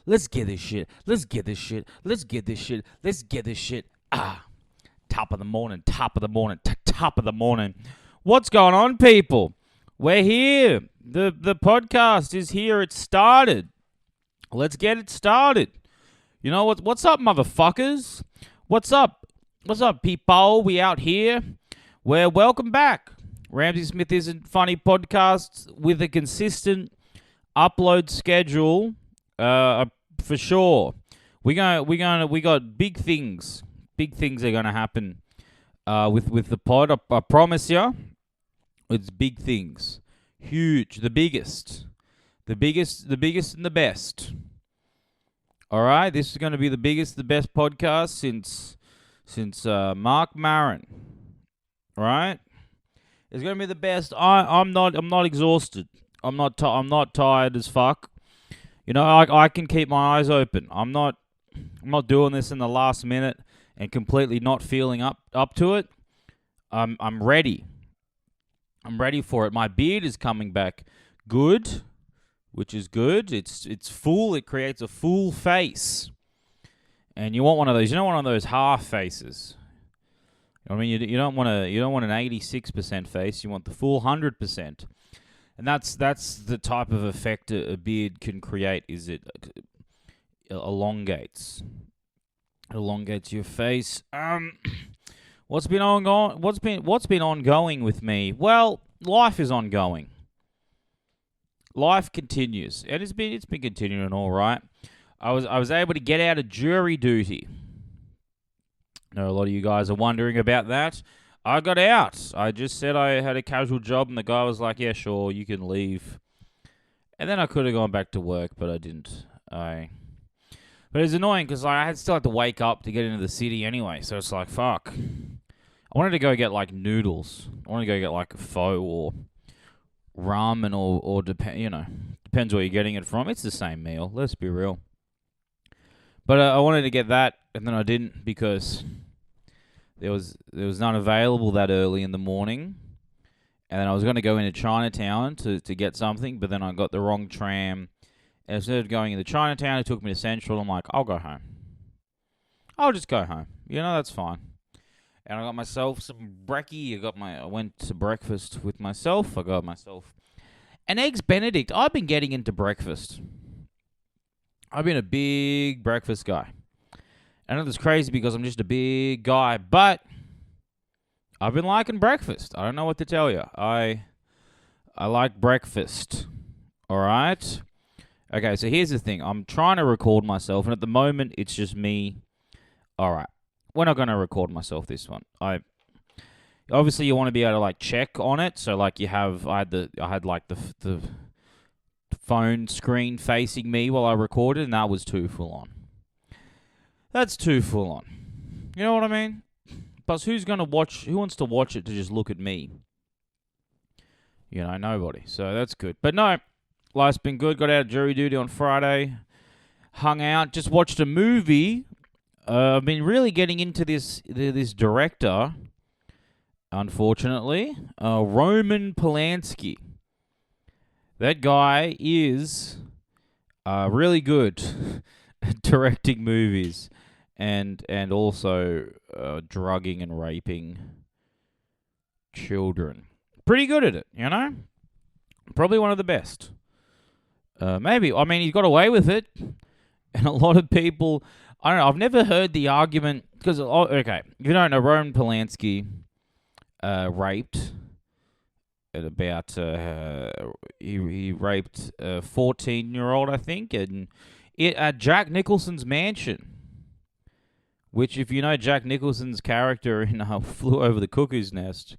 Let's get this shit. Let's get this shit. Let's get this shit. Let's get this shit. Top of the morning, top of the morning, top of the morning. What's going on, people? We're here. The podcast is here. It started. Let's get it started. You know what's up, motherfuckers? What's up? What's up, people? We out here. Well, welcome back. Ramsey Smith Isn't Funny podcast with a consistent upload schedule, for sure. We got big things. Big things are gonna happen with the pod. I promise you, it's big things, huge, the biggest, and the best. All right, this is going to be the biggest, the best podcast since Mark Maron. All right, it's going to be the best. I'm not exhausted. I'm not tired as fuck. You know, I can keep my eyes open. I'm not doing this in the last minute and completely not feeling up to it. I'm ready. I'm ready for it. My beard is coming back good, which is good. It's full. It creates a full face. And you want one of those. You don't want one of those half faces. I mean, you don't want an 86% face. You want the full 100%. And that's the type of effect a beard can create. Is it elongates your face. What's been ongoing with me? Well, life is ongoing. Life continues, and it's been continuing all right. I was able to get out of jury duty. I know a lot of you guys are wondering about that. I got out. I just said I had a casual job, and the guy was like, "Yeah, sure, you can leave." And then I could have gone back to work, but I didn't. But it's annoying because I still had to wake up to get into the city anyway. So it's like, fuck. I wanted to go get like noodles. I wanted to go get like a pho or ramen or depends where you're getting it from. It's the same meal. Let's be real. But I wanted to get that, and then I didn't because there was none available that early in the morning. And then I was going to go into Chinatown to get something, but then I got the wrong tram. And instead of going into Chinatown, it took me to Central. I'm like, I'll go home. I'll just go home. That's fine. And I got myself some brekkie. I went to breakfast with myself. I got myself an Eggs Benedict. I've been getting into breakfast. I've been a big breakfast guy. I know that's crazy because I'm just a big guy, but I've been liking breakfast. I don't know what to tell you. I like breakfast. All right? Okay, so here's the thing. I'm trying to record myself, and at the moment, it's just me. All right. We're not going to record myself this one. Obviously, you want to be able to, like, check on it. So, like, I had the phone screen facing me while I recorded, and that was too full on. That's too full on. You know what I mean? Plus, who wants to watch it to just look at me? Nobody. So, that's good. But no. Life's been good. Got out of jury duty on Friday. Hung out. Just watched a movie. I've been really getting into this director, unfortunately. Roman Polanski. That guy is really good at directing movies and also drugging and raping children. Pretty good at it, Probably one of the best. Maybe. I mean, he got away with it. And a lot of people... I don't know. I've never heard the argument... Because, okay, if you don't know, Roman Polanski raped at about... he raped a 14-year-old, I think, at Jack Nicholson's mansion. Which, if you know Jack Nicholson's character in Flew Over the Cuckoo's Nest,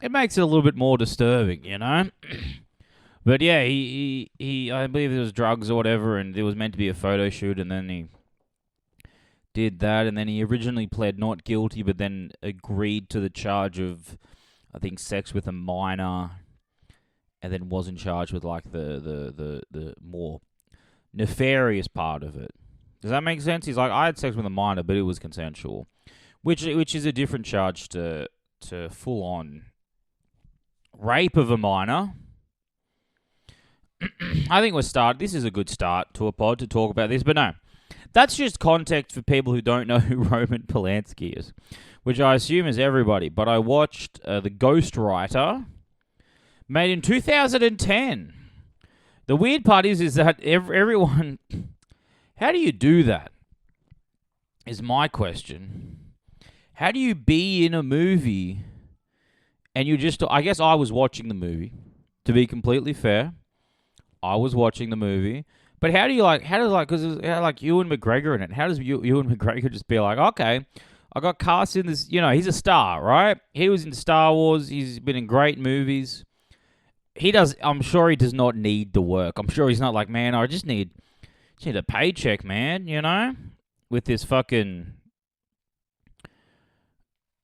it makes it a little bit more disturbing, But yeah, he I believe it was drugs or whatever, and it was meant to be a photo shoot, and then he did that, and then he originally pled not guilty, but then agreed to the charge of, I think, sex with a minor, and then wasn't charged with like the more nefarious part of it. Does that make sense? He's like, I had sex with a minor, but it was consensual, which is a different charge to full on rape of a minor. I think this is a good start to a pod to talk about this, but no. That's just context for people who don't know who Roman Polanski is, which I assume is everybody. But I watched The Ghostwriter, made in 2010. The weird part is that everyone... How do you do that? Is my question. How do you be in a movie and you just... I guess I was watching the movie, to be completely fair. I was watching the movie. But how does because like Ewan McGregor in it, how does Ewan McGregor just be like, okay, I got cast in this, he's a star, right? He was in Star Wars, he's been in great movies. I'm sure he does not need the work. I'm sure he's not like, man, I just need a paycheck, man, with this fucking,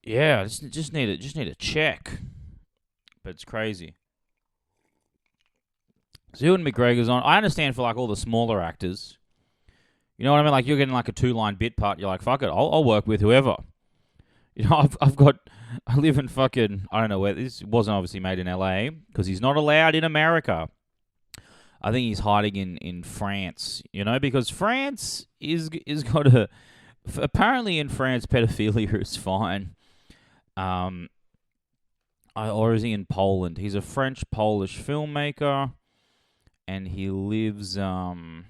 yeah, just need a check. But it's crazy. So Ewan McGregor's on. I understand for like all the smaller actors. You know what I mean? Like you're getting like a 2-line bit part. You're like, fuck it, I'll work with whoever. I live in fucking, I don't know where, this wasn't obviously made in LA because he's not allowed in America. I think he's hiding in France, because France is got a, apparently in France pedophilia is fine. Or is he in Poland? He's a French-Polish filmmaker. And he lives, where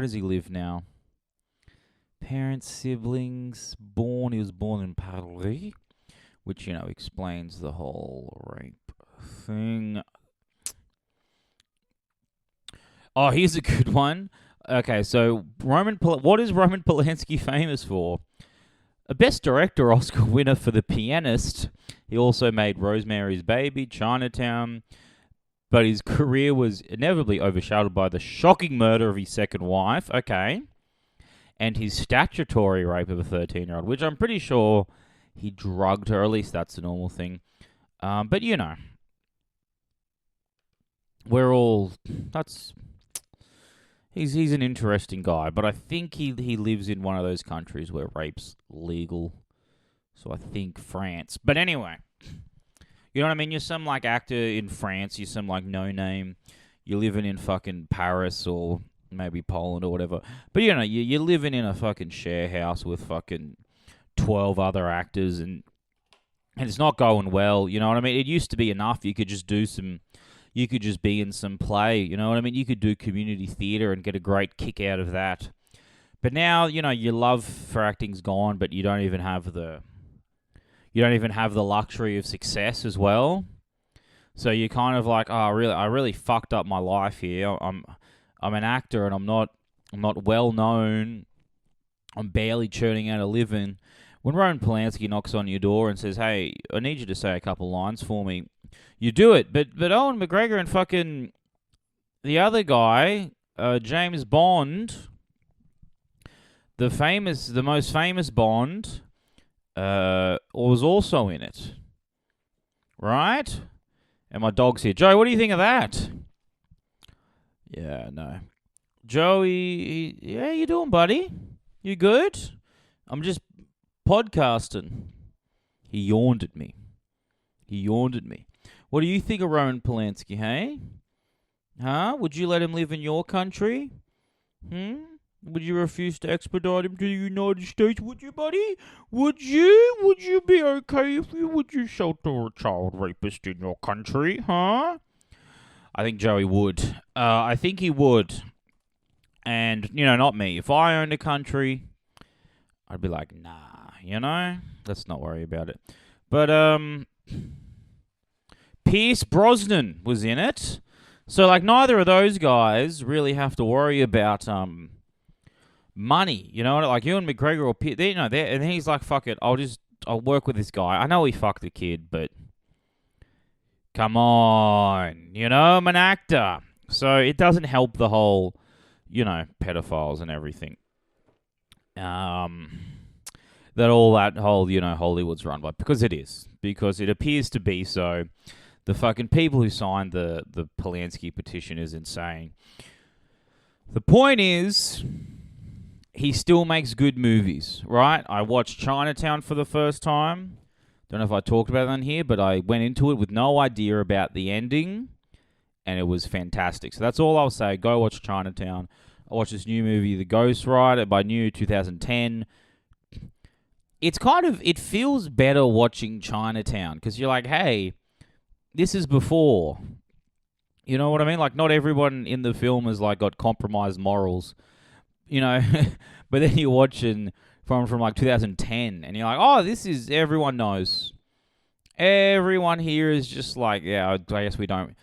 does he live now? Parents, siblings, he was born in Paris, which, explains the whole rape thing. Oh, here's a good one. Okay, so what is Roman Polanski famous for? A Best Director Oscar winner for The Pianist. He also made Rosemary's Baby, Chinatown. But his career was inevitably overshadowed by the shocking murder of his second wife, okay, and his statutory rape of a 13-year-old, which I'm pretty sure he drugged her, or at least that's a normal thing. But, he's an interesting guy, but I think he lives in one of those countries where rape's legal, so I think France. But anyway... You know what I mean? You're some, like, actor in France. You're some, like, no-name. You're living in fucking Paris or maybe Poland or whatever. But, you're living in a fucking share house with fucking 12 other actors and it's not going well. You know what I mean? It used to be enough. You could just be in some play. You know what I mean? You could do community theatre and get a great kick out of that. But now, your love for acting's gone, but you don't even have the luxury of success as well. So you're kind of like, oh, really, I really fucked up my life here. I'm an actor and I'm not well known. I'm barely churning out a living. When Roman Polanski knocks on your door and says, hey, I need you to say a couple lines for me, you do it. But Ewan McGregor and fucking the other guy, James Bond, the most famous Bond, was also in it. Right? And my dog's here. Joey, what do you think of that? Yeah, no. Joey, how you doing, buddy? You good? I'm just podcasting. He yawned at me. What do you think of Roman Polanski, hey? Huh? Would you let him live in your country? Would you refuse to extradite him to the United States? Would you, buddy? Would you? Would you be okay would you shelter a child rapist in your country, huh? I think Joey would. I think he would. And, not me. If I owned a country, I'd be like, nah, let's not worry about it. But, Pierce Brosnan was in it. So, like, neither of those guys really have to worry about, money, like Ewan McGregor or Pierce, and he's like, fuck it, I'll work with this guy. I know he fucked the kid, but come on, I'm an actor. So it doesn't help the whole, pedophiles and everything. That whole, Hollywood's run by, because it is. Because it appears to be so. The fucking people who signed the Polanski petition is insane. The point is, he still makes good movies, right? I watched Chinatown for the first time. Don't know if I talked about it on here, but I went into it with no idea about the ending. and it was fantastic. So that's all I'll say. Go watch Chinatown. I watched this new movie, The Ghost Rider, by New 2010. It feels better watching Chinatown because you're like, hey, this is before. You know what I mean? Like, not everyone in the film has like got compromised morals, you know. But then you're watching from like 2010, and you're like, oh, this is everyone knows. Everyone here is just like, yeah, I guess we don't.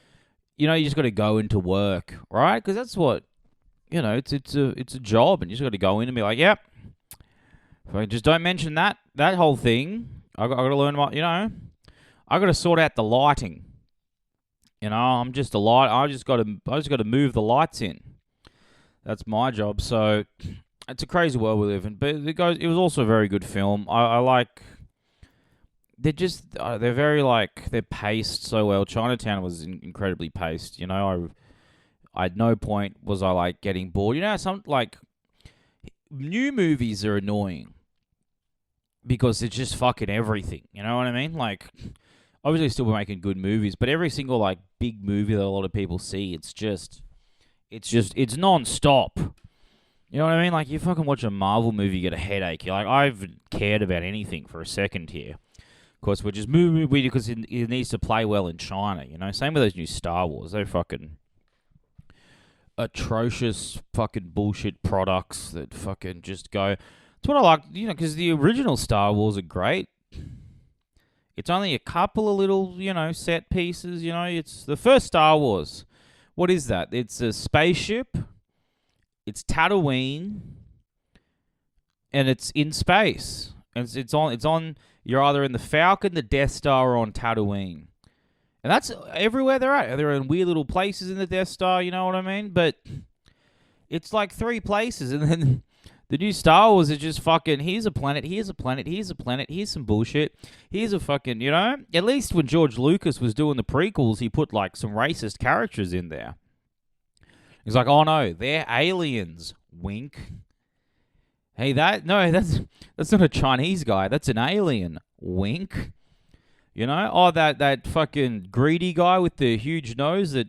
You know, you just got to go into work, right? Because that's what, you know, it's a job, and you just got to go in and be like, yep. If I just don't mention that whole thing, I got to learn what, you know, I got to sort out the lighting. You know, I'm just a light. I just got to move the lights in. That's my job. So it's a crazy world we live in. But it was also a very good film. I like. They're very like they're paced so well. Chinatown was incredibly paced. You know, I at no point was I like getting bored. You know, some like new movies are annoying because it's just fucking everything. You know what I mean? Like, obviously, still making good movies, but every single like big movie that a lot of people see, it's non-stop. You know what I mean? Like, you fucking watch a Marvel movie, you get a headache. You're like, I haven't cared about anything for a second here. Of course, we're just moving because it needs to play well in China. You know, same with those new Star Wars. They're fucking atrocious fucking bullshit products that fucking just go. That's what I like, you know, because the original Star Wars are great. It's only a couple of little, you know, set pieces, you know. It's the first Star Wars. What is that? It's a spaceship. It's Tatooine. And it's in space. And it's on, you're either in the Falcon, the Death Star, or on Tatooine. And that's everywhere they're at. They're in weird little places in the Death Star, you know what I mean? But it's like 3 places, and then the new Star Wars is just fucking, here's a planet, here's a planet, here's a planet, here's some bullshit, here's a fucking, you know? At least when George Lucas was doing the prequels, he put like some racist characters in there. He's like, oh no, they're aliens. Wink. Hey, that's not a Chinese guy, that's an alien. Wink. You know? Oh, that fucking greedy guy with the huge nose that,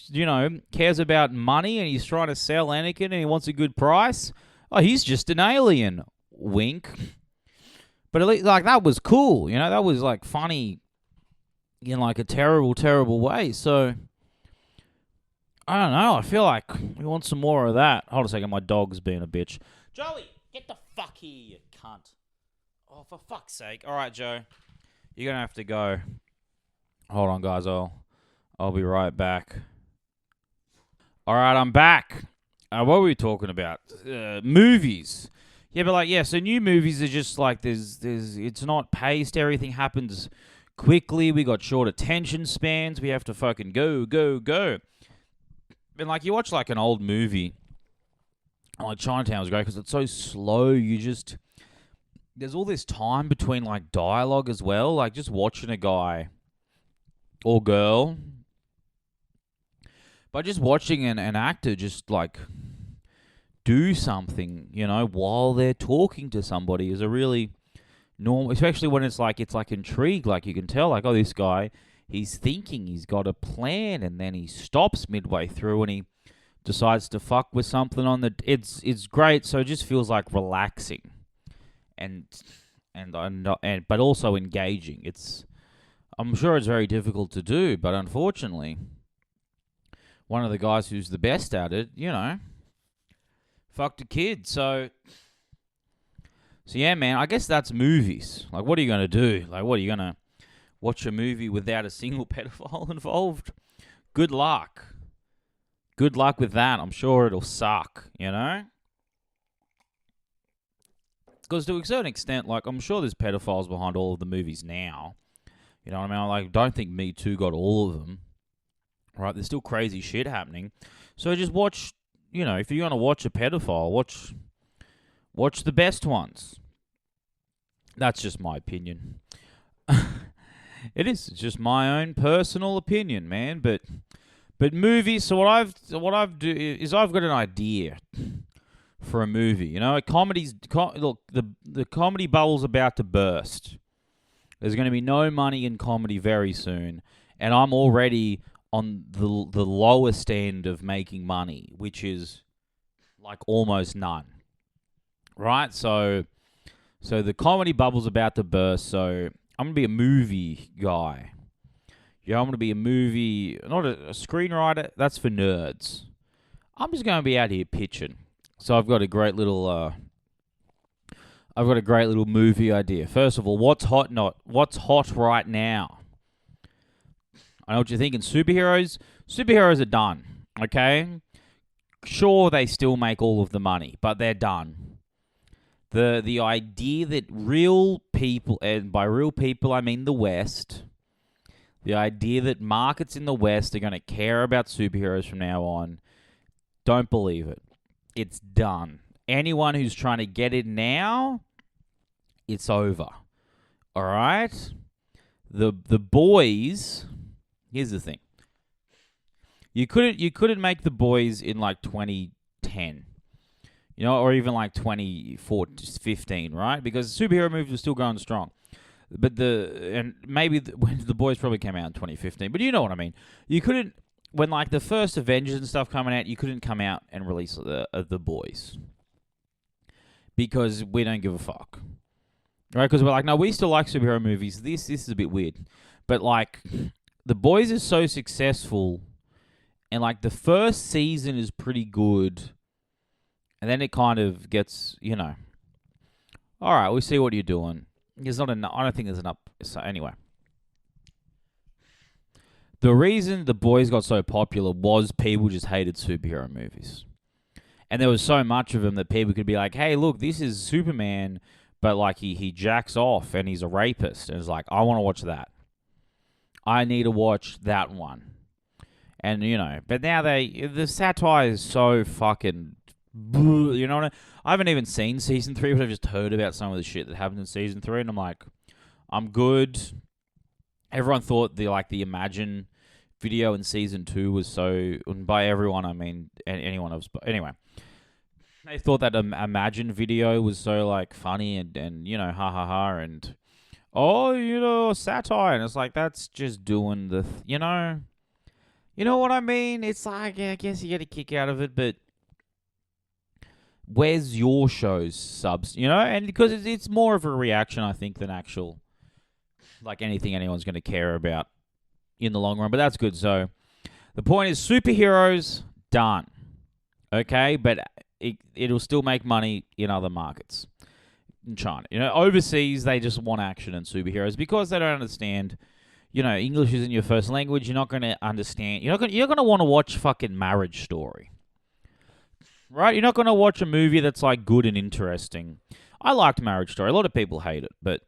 you know, cares about money and he's trying to sell Anakin and he wants a good price. Oh, he's just an alien. Wink. But at least, like, that was cool. You know, that was, like, funny in, like, a terrible, terrible way. So, I don't know. I feel like we want some more of that. Hold on a second. My dog's being a bitch. Joey, get the fuck here, you cunt. Oh, for fuck's sake. All right, Joe. You're going to have to go. Hold on, guys. I'll be right back. All right, I'm back. What were we talking about? Movies. Yeah, but like, yeah, so new movies are just like, it's not paced. Everything happens quickly. We got short attention spans. We have to fucking go. And like, you watch like an old movie, like Chinatown was great because it's so slow. There's all this time between like dialogue as well. Like just watching a guy or girl, but just watching an actor just like do something, you know, while they're talking to somebody is a really normal, especially when it's like intrigue. Like you can tell, like, oh, this guy, he's thinking, he's got a plan, and then he stops midway through and he decides to fuck with something on the. It's great. So it just feels like relaxing, and but also engaging. I'm sure it's very difficult to do, but unfortunately, one of the guys who's the best at it, you know, fucked a kid. So yeah, man, I guess that's movies. Like, what are you going to do? Like, what are you going to watch a movie without a single pedophile involved? Good luck. Good luck with that. I'm sure it'll suck, you know? Because to a certain extent, like, I'm sure there's pedophiles behind all of the movies now. You know what I mean? I like, don't think Me Too got all of them. Right? There's still crazy shit happening. So just watch, you know, if you're going to watch a pedophile, watch the best ones. That's just my opinion. It's just my own personal opinion, man. But movies, so what I've do is I've got an idea for a movie. You know, look, the comedy bubble's about to burst. There's going to be no money in comedy very soon, and I'm already on the lowest end of making money, which is like almost none. Right? So the comedy bubble's about to burst, so I'm gonna be a movie guy. Yeah, I'm gonna be a movie, not a screenwriter. That's for nerds. I'm just gonna be out here pitching. So I've got a great little movie idea. First of all, what's hot right now? I know what you're thinking. Superheroes. Superheroes are done. Okay. Sure, they still make all of the money, but they're done. The idea that real people, and by real people I mean the West, the idea that markets in the West are going to care about superheroes from now on, don't believe it. It's done. Anyone who's trying to get it now, it's over. All right? The boys, here's the thing. You couldn't make the boys in like 2010. You know, or even like 2015, right? Because superhero movies were still going strong. But when the boys probably came out in 2015. But you know what I mean. You couldn't, when like the first Avengers and stuff coming out, you couldn't come out and release the boys. Because we don't give a fuck. Right? Because we're like, no, we still like superhero movies. This is a bit weird. But like, the boys is so successful, and like the first season is pretty good. And then it kind of gets, all right, we see what you're doing. There's not enough. I don't think there's enough. So anyway, the reason the boys got so popular was people just hated superhero movies, and there was so much of them that people could be like, "Hey, look, this is Superman, but like he jacks off and he's a rapist," and it's like, I want to watch that. I need to watch that one, and but now the satire is so fucking. You know what I haven't even seen season 3, but I've just heard about some of the shit that happened in season 3, and I'm like, I'm good. Everyone thought the Imagine video in season 2 was so, and by everyone I mean anyone else. But anyway, they thought that Imagine video was so like funny and ha ha ha and satire, and it's like that's just doing the you know what I mean. It's like I guess you get a kick out of it, but. Where's your show's subs? And because it's more of a reaction, I think, than actual, like anything anyone's going to care about in the long run. But that's good. So the point is, superheroes done, okay, but it'll still make money in other markets, in China. Overseas they just want action and superheroes because they don't understand. English isn't your first language. You're not going to understand. You're going to want to watch fucking Marriage Story. Right? You're not going to watch a movie that's like good and interesting. I liked Marriage Story. A lot of people hate it, but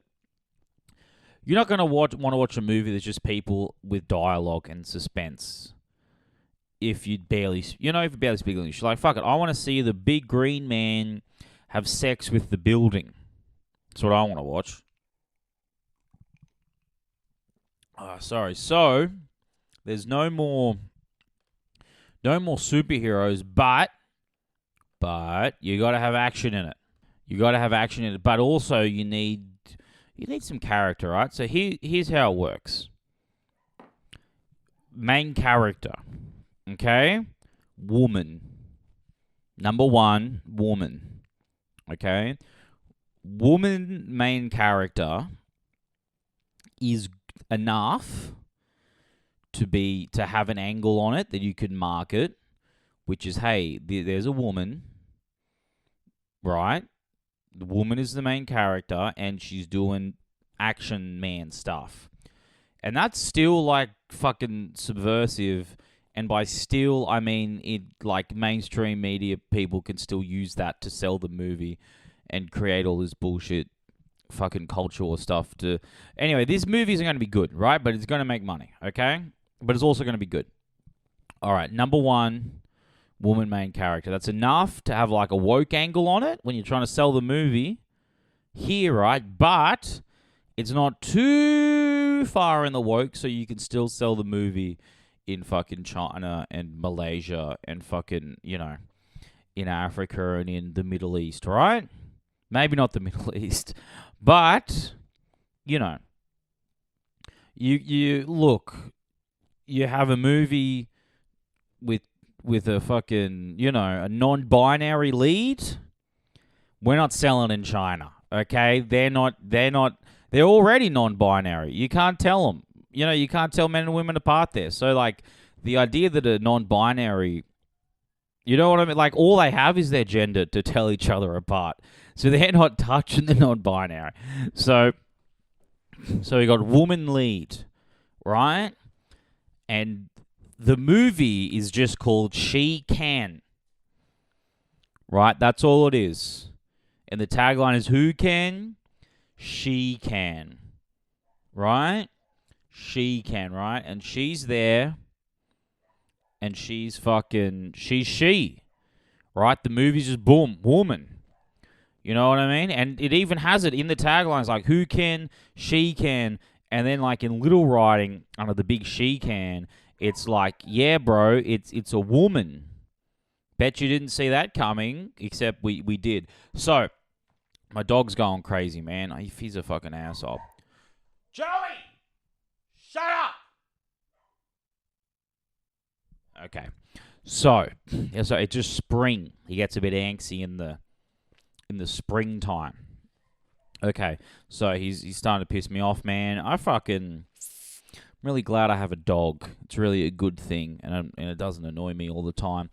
you're not going to want to watch a movie that's just people with dialogue and suspense. If you barely speak English. Like, fuck it. I want to see the big green man have sex with the building. That's what I want to watch. Sorry. So, there's no more superheroes, but you got to have action in it. But also you need some character, right? So here's how it works. Main character, okay? Woman. Number 1, woman. Okay? Woman main character is enough to have an angle on it that you could market, which is, hey, there's a woman, right? The woman is the main character, and she's doing action man stuff. And that's still, like, fucking subversive. And by still, I mean, like, mainstream media people can still use that to sell the movie and create all this bullshit fucking cultural stuff to... Anyway, this movie isn't going to be good, right? But it's going to make money, okay? But it's also going to be good. All right, number 1... woman main character. That's enough to have like a woke angle on it when you're trying to sell the movie here, right? But it's not too far in the woke, so you can still sell the movie in fucking China and Malaysia and fucking, in Africa and in the Middle East, right? Maybe not the Middle East, but, you look, you have a movie with a fucking, a non-binary lead. We're not selling in China, okay? They're already non-binary. You can't tell them. You can't tell men and women apart there. So, like, the idea that a non-binary, you know what I mean? Like, all they have is their gender to tell each other apart. So they're not touching the non-binary. So we got woman lead, right? And the movie is just called She Can. Right? That's all it is. And the tagline is, who can? She can. Right? She can, right? And she's there. And she's she. Right? The movie's just boom, woman. You know what I mean? And it even has it in the taglines, like, who can? She can. And then, like, in little writing under the big she can, it's like, yeah, bro, it's a woman. Bet you didn't see that coming, except we did. So, my dog's going crazy, man. He's a fucking asshole. Joey! Shut up! Okay. So it's just spring. He gets a bit angsty in the springtime. Okay. So he's starting to piss me off, man. I'm really glad I have a dog. It's really a good thing, and it doesn't annoy me all the time.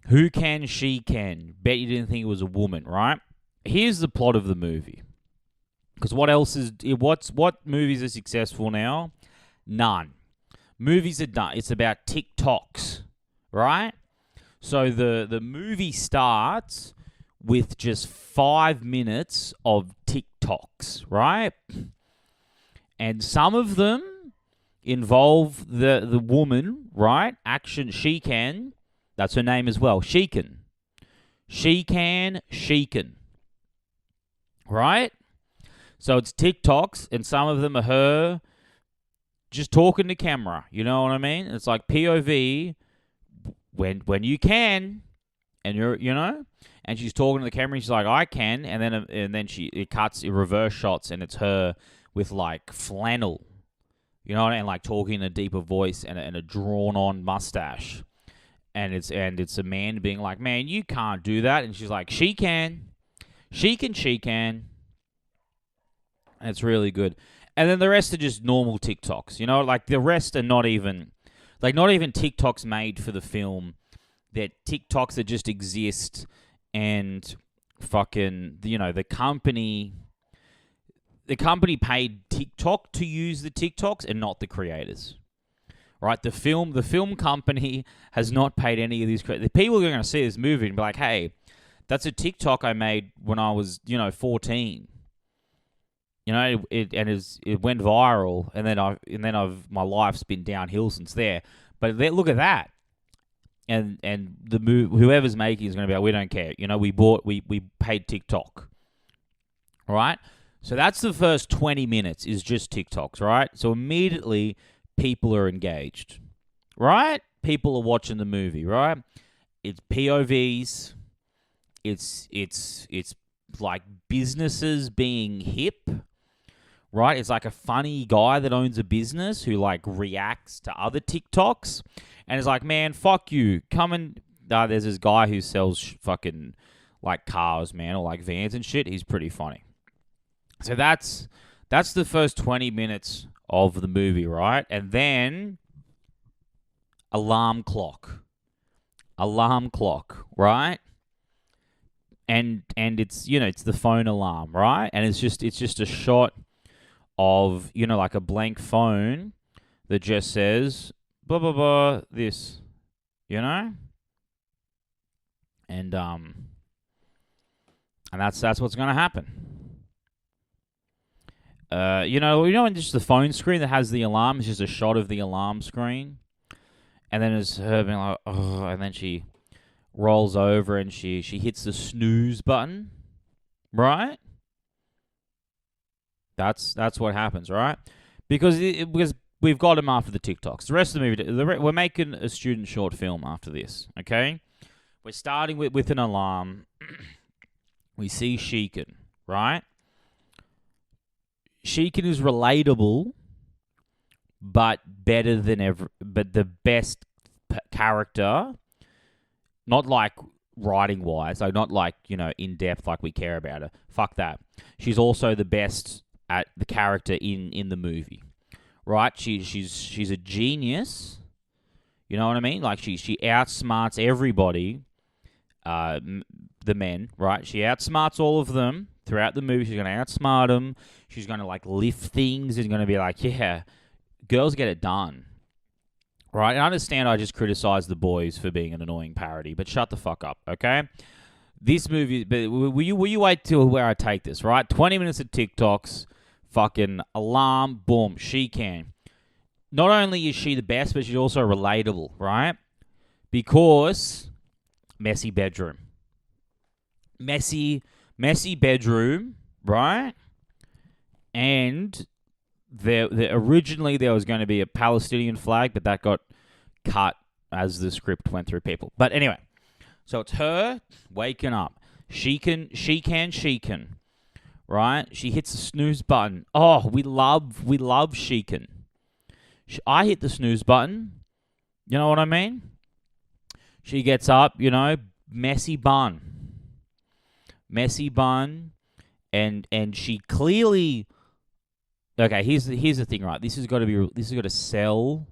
Who can? She can. Bet you didn't think it was a woman, right? Here's the plot of the movie. Because what movies are successful now? None. Movies are done. It's about TikToks, right? So the movie starts with just 5 minutes of TikToks, right? And some of them involve the woman, right? Action, she can. That's her name as well. She can. She can. Right? So it's TikToks, and some of them are her just talking to camera. You know what I mean? It's like POV when you can, and and she's talking to the camera. And she's like, I can, and then it cuts, it reverse shots, and it's her with like flannel, and like talking in a deeper voice and a drawn on mustache, and it's a man being like, man, you can't do that, and she's like, she can. And it's really good. And then the rest are just normal TikToks. Like the rest are not even TikToks made for the film. They're TikToks that just exist, and fucking, the company paid TikTok to use the TikToks and not the creators. Right? The film company has not paid any of these creators. The people are going to see this movie and be like, hey, that's a TikTok I made when I was, 14. It went viral, and then my life's been downhill since there. But look at that, and whoever's making is going to be like, we don't care. We paid TikTok, right? So that's the first 20 minutes is just TikToks, right? So immediately people are engaged, right? People are watching the movie, right? It's POVs. It's like businesses being hip. Right? It's like a funny guy that owns a business who like reacts to other TikToks and is like, man, fuck you. Come and... there's this guy who sells fucking like cars, man, or like vans and shit. He's pretty funny. So that's the first 20 minutes of the movie, right? And then alarm clock, right? And it's, it's the phone alarm, right? And it's just a shot of, like a blank phone that just says, blah, blah, blah, this, And that's what's going to happen. When just the phone screen that has the alarm, it's just a shot of the alarm screen. And then it's her being like, oh, and then she rolls over and she hits the snooze button, right? That's what happens, right? Because we've got him after the TikToks. The rest of the movie, we're making a student short film after this, okay? We're starting with an alarm. We see Sheekan, right? Sheekan is relatable but better than ever. But the best character, not like writing wise, so not like in depth, like we care about her. Fuck that. She's also the best at the character in the movie, right? She's a genius. You know what I mean? Like she outsmarts everybody, the men, right? She outsmarts all of them throughout the movie. She's going to outsmart them. She's going to like lift things and going to be like, yeah, girls get it done. Right? And I understand I just criticized The Boys for being an annoying parody, but shut the fuck up, okay? This movie, but will you wait till where I take this, right? 20 minutes of TikToks, fucking alarm, boom, she can. Not only is she the best, but she's also relatable, right? Because messy bedroom. Messy bedroom, right? And originally there was going to be a Palestinian flag, but that got cut as the script went through people. But anyway, so it's her waking up. She can, right? She hits the snooze button. Oh, we love she can. I hit the snooze button. You know what I mean? She gets up, messy bun. And she clearly... Okay, here's the thing, right? This has got to sell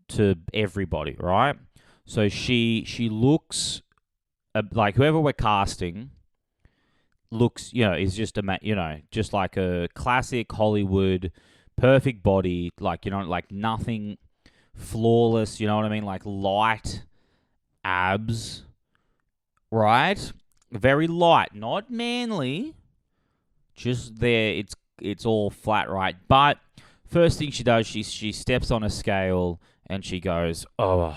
to everybody, right? So she looks like whoever we're casting looks, is just just like a classic Hollywood perfect body, like like nothing, flawless, you know what I mean? Like light abs, right? Very light, not manly, just there. It's all flat, right? But first thing she does, she steps on a scale and she goes, oh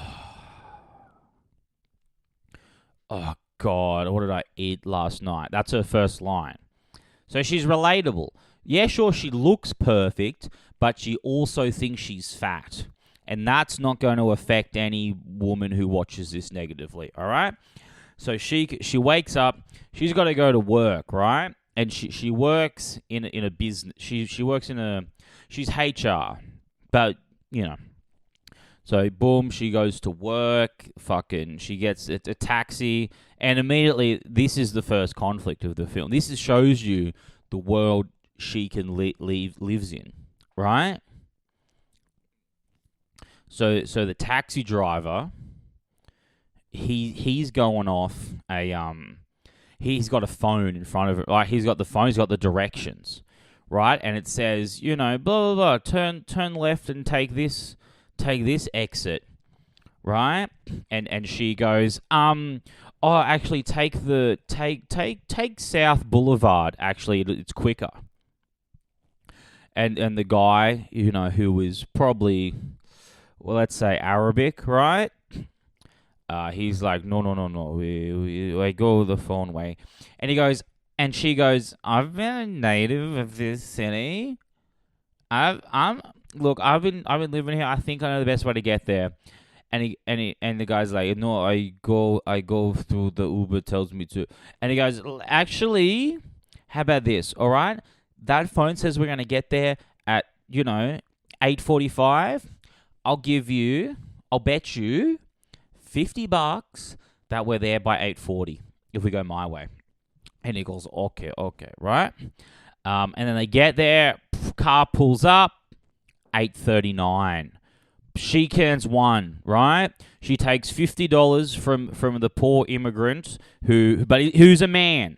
God, what did I eat last night? That's her first line. So she's relatable. Yeah, sure, she looks perfect, but she also thinks she's fat. And that's not going to affect any woman who watches this negatively, all right? So she wakes up, she's got to go to work, right? And she works in a business. She works she's HR, but So boom, she goes to work. Fucking, she gets a taxi, and immediately this is the first conflict of the film. This shows you the world she can lives in, right? So the taxi driver, he's going off he's got a phone in front of it. Like he's got the directions, right? And it says, blah blah blah, turn left and take this exit, right? And she goes, actually take South Boulevard. Actually, it's quicker. And the guy, who is probably, well, let's say Arabic, right? He's like, no, we go the phone way. And she goes, I've been a native of this city. I've been living here. I think I know the best way to get there. And the guy's like, no, I go through the Uber tells me to. And he goes, actually, how about this? All right, that phone says we're gonna get there at 8:45. I'll bet you $50 that we're there by 8:40 if we go my way. And he goes, okay, right? And then they get there, car pulls up, 8:39. She cans one, right? She takes $50 from the poor immigrant who's a man.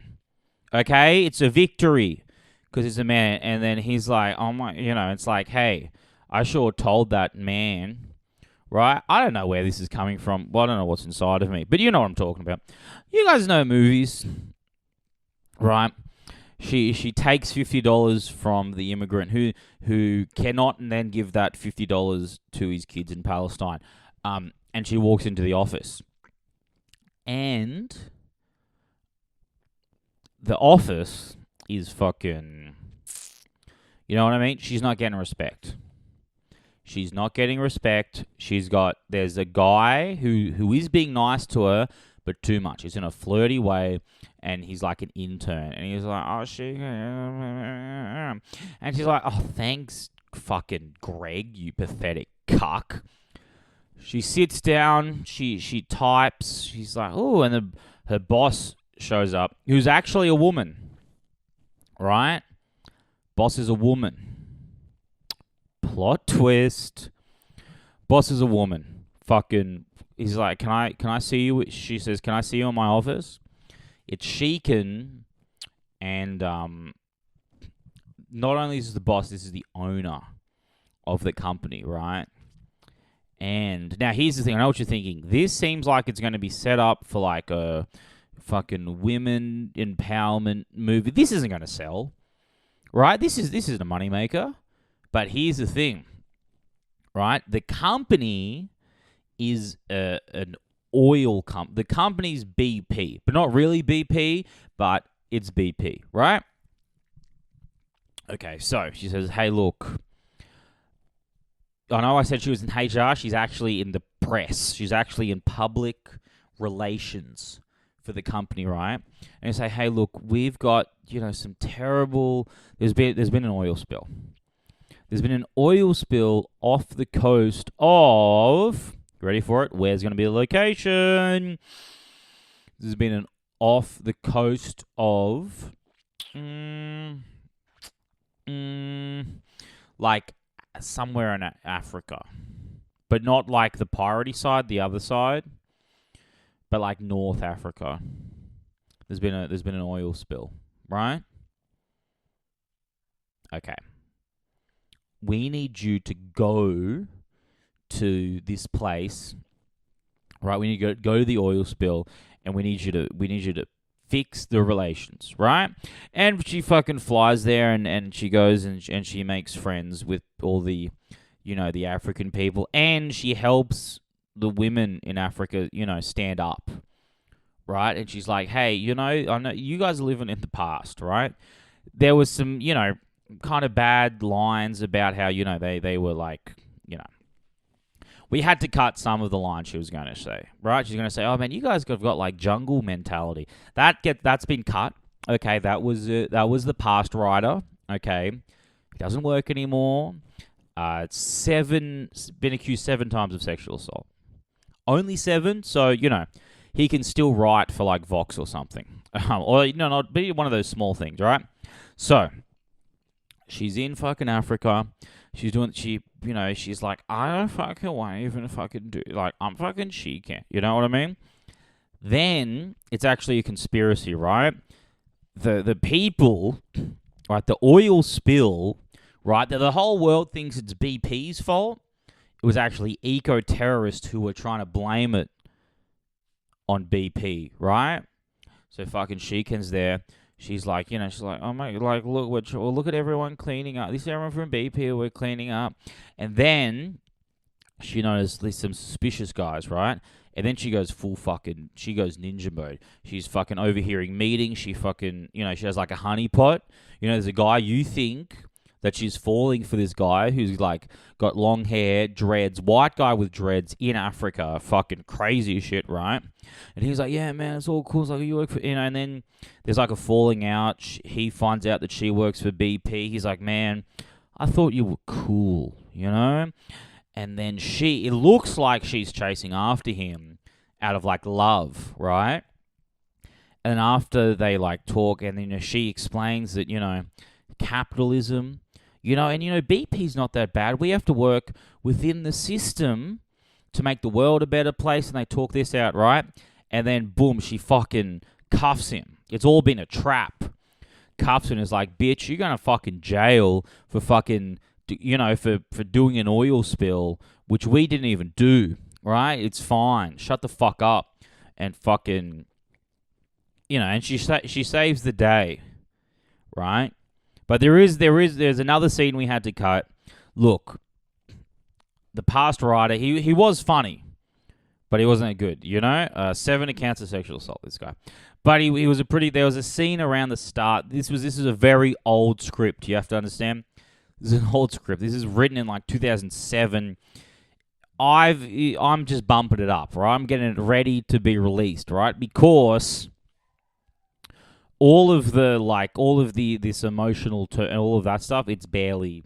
Okay, it's a victory because he's a man. And then he's like, oh my, it's like, hey, I sure told that man. Right? I don't know where this is coming from. Well, I don't know what's inside of me. But you know what I'm talking about. You guys know movies. Right? She takes $50 from the immigrant who cannot and then give that $50 to his kids in Palestine. And she walks into the office. And the office is fucking... You know what I mean? She's not getting respect. She's not getting respect. There's a guy who is being nice to her, but too much. He's in a flirty way, and he's like an intern. And he's like, oh, and she's like, oh, thanks, fucking Greg, you pathetic cuck. She sits down, she types, she's like, oh, and her boss shows up, who's actually a woman, right? Boss is a woman. Plot twist. Boss is a woman. Fucking, he's like, can I see you? She says, can I see you in my office? It's Sheekan, and not only is the boss, this is the owner of the company, right? And now here's the thing. I know what you're thinking. This seems like it's going to be set up for like a fucking women empowerment movie. This isn't going to sell, right? This is a moneymaker. But here's the thing, right? The company is an oil company. The company's BP, but not really BP, but it's BP, right? Okay, so she says, hey, look, I know I said she was in HR. She's actually in the press. She's actually in public relations for the company, right? And you say, hey, look, we've got, some terrible... There's been an oil spill. There's been an oil spill off the coast of... Ready for it? Where's going to be the location? There's been an off the coast of... like somewhere in Africa. But not like the piratey side, the other side. But like North Africa. There's been an oil spill, right? Okay. We need you to go to this place, right? We need to go to the oil spill, and we need you to fix the relations, right? And she fucking flies there, and she goes and she makes friends with all the, the African people, and she helps the women in Africa, stand up, right? And she's like, hey, I know you guys are living in the past, right? There was some, kind of bad lines about how, they were like, we had to cut some of the lines she was going to say, right? She's going to say, oh, man, you guys have got like jungle mentality. That's been cut. Okay, that was the past writer. Okay, it doesn't work anymore. It's been accused 7 times of sexual assault. Only 7, so, he can still write for like Vox or something. Or, not be one of those small things, right? So, she's in fucking Africa. She's like, I don't fucking want to even fucking do, like, I'm fucking Sheekan. You know what I mean? Then, it's actually a conspiracy, right? The people, right, the oil spill, right, the whole world thinks it's BP's fault. It was actually eco-terrorists who were trying to blame it on BP, right? So fucking Sheekan's there. She's like, oh my, like, look at everyone cleaning up. This is everyone from BP, we're cleaning up. And then she noticed there's some suspicious guys, right? And then she goes she goes ninja mode. She's fucking overhearing meetings. She fucking, she has like a honeypot. There's a guy you think that she's falling for this guy who's like got long hair, dreads, white guy with dreads in Africa, fucking crazy shit, right? And he's like, yeah, man, it's all cool. It's like, you work for, and then there's like a falling out. He finds out that she works for BP. He's like, man, I thought you were cool, And then it looks like she's chasing after him out of like love, right? And after they like talk, and then she explains that, capitalism, and BP's not that bad. We have to work within the system to make the world a better place, and they talk this out, right? And then, boom, she fucking cuffs him. It's all been a trap. Cuffs him and is like, bitch, you're going to fucking jail for fucking, for doing an oil spill, which we didn't even do, right? It's fine. Shut the fuck up. And fucking, and she saves the day, right? But there's another scene we had to cut. Look, the past writer, he was funny, but he wasn't good, 7 accounts of sexual assault, this guy. But he was there was a scene around the start. This is a very old script, you have to understand. This is an old script. This is written in like 2007. I'm just bumping it up, right? I'm getting it ready to be released, right? Because all of this emotional and all of that stuff, it's barely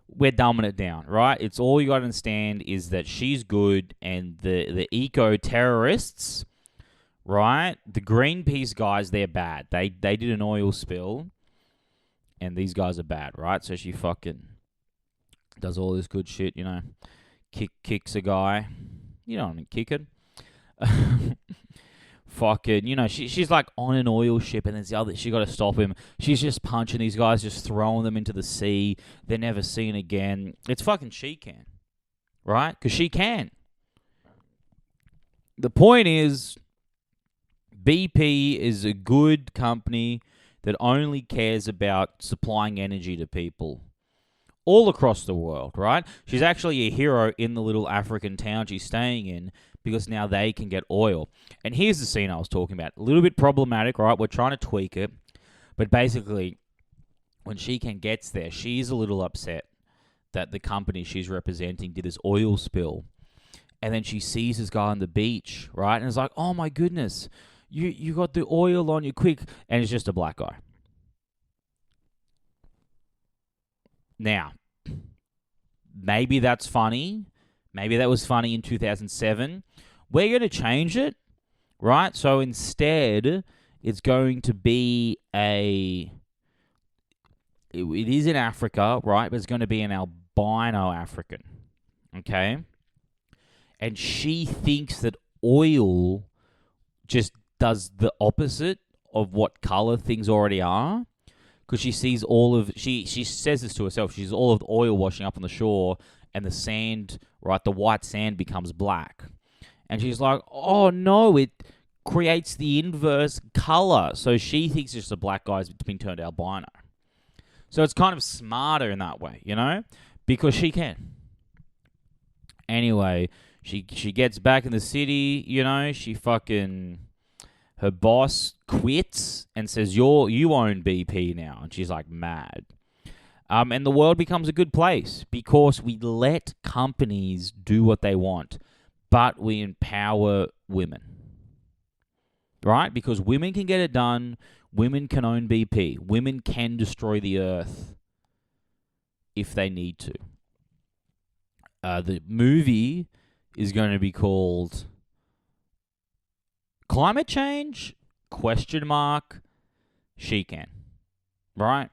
we're dumbing it down, right? It's all you got to understand is that she's good, and the eco-terrorists, right? The Greenpeace guys, they're bad. They did an oil spill, and these guys are bad, right? So she fucking does all this good shit, kicks a guy. You know what I mean, kicking. Fucking, she's like on an oil ship, and there's the other. She got to stop him. She's just punching these guys, just throwing them into the sea. They're never seen again. It's fucking she can, right? Because she can. The point is, BP is a good company that only cares about supplying energy to people all across the world, right? She's actually a hero in the little African town she's staying in, because now they can get oil. And here's the scene I was talking about. A little bit problematic, right? We're trying to tweak it. But basically, when Shikan gets there, she's a little upset that the company she's representing did this oil spill. And then she sees this guy on the beach, right? And it's like, oh my goodness, you got the oil on you, quick. And it's just a black guy. Now, maybe that's funny. Maybe that was funny in 2007. We're going to change it, right? So instead, it's going to be it is in Africa, right? But it's going to be an albino African, okay? And she thinks that oil just does the opposite of what color things already are. Because she sees she says this to herself, she sees all of the oil washing up on the shore, and the sand, right, the white sand becomes black. And she's like, oh no, it creates the inverse color. So she thinks just a black guy's been turned albino. So it's kind of smarter in that way, because she can. Anyway, she gets back in the city, she fucking... Her boss quits and says, you own BP now. And she's like mad. And the world becomes a good place because we let companies do what they want, but we empower women. Right? Because women can get it done. Women can own BP. Women can destroy the earth if they need to. The movie is going to be called Climate Change? ? She can. Right?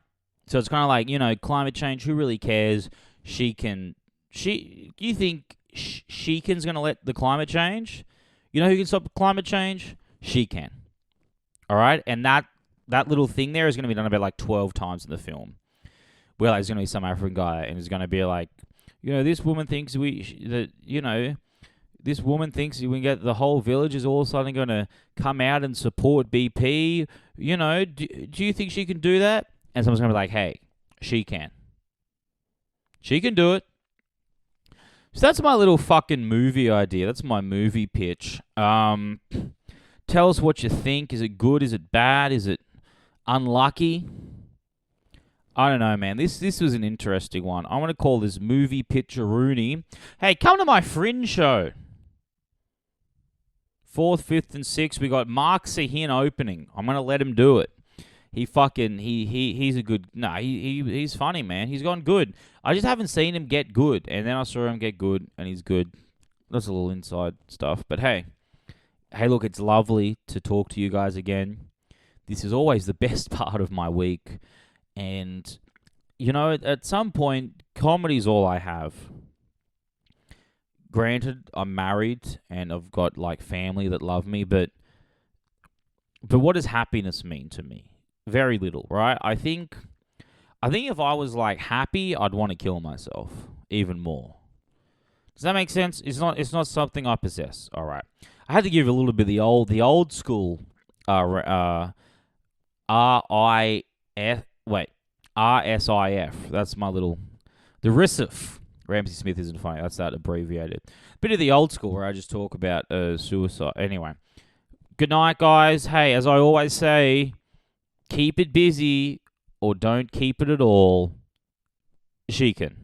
So it's kind of like, climate change, who really cares? You think Shikan's going to let the climate change? You know who can stop climate change? She can. All right? And that little thing there is going to be done about 12 times in the film. Where there's going to be some African guy and it's going to be like, this woman thinks this woman thinks we can get the whole village is all of a sudden going to come out and support BP. Do you think she can do that? And someone's going to be like, hey, she can. She can do it. So that's my little fucking movie idea. That's my movie pitch. Tell us what you think. Is it good? Is it bad? Is it unlucky? I don't know, man. This was an interesting one. I want to call this movie pitcher-rooney. Hey, come to my Fringe show. 4th, 5th, and 6th. We got Mark Sahin opening. I'm going to let him do it. He's a good... No, he's funny, man. He's gone good. I just haven't seen him get good. And then I saw him get good, and he's good. That's a little inside stuff. But hey, look, it's lovely to talk to you guys again. This is always the best part of my week. And, at some point, comedy's all I have. Granted, I'm married and I've got family that love me, but what does happiness mean to me? Very little, right? I think if I was happy, I'd want to kill myself even more. Does that make sense? It's not something I possess. All right. I had to give a little bit of the old school RSIF. That's my little the RSIF. Ramsey Smith isn't funny. That's that abbreviated. Bit of the old school where I just talk about suicide. Anyway, good night, guys. Hey, as I always say, keep it busy or don't keep it at all. She can.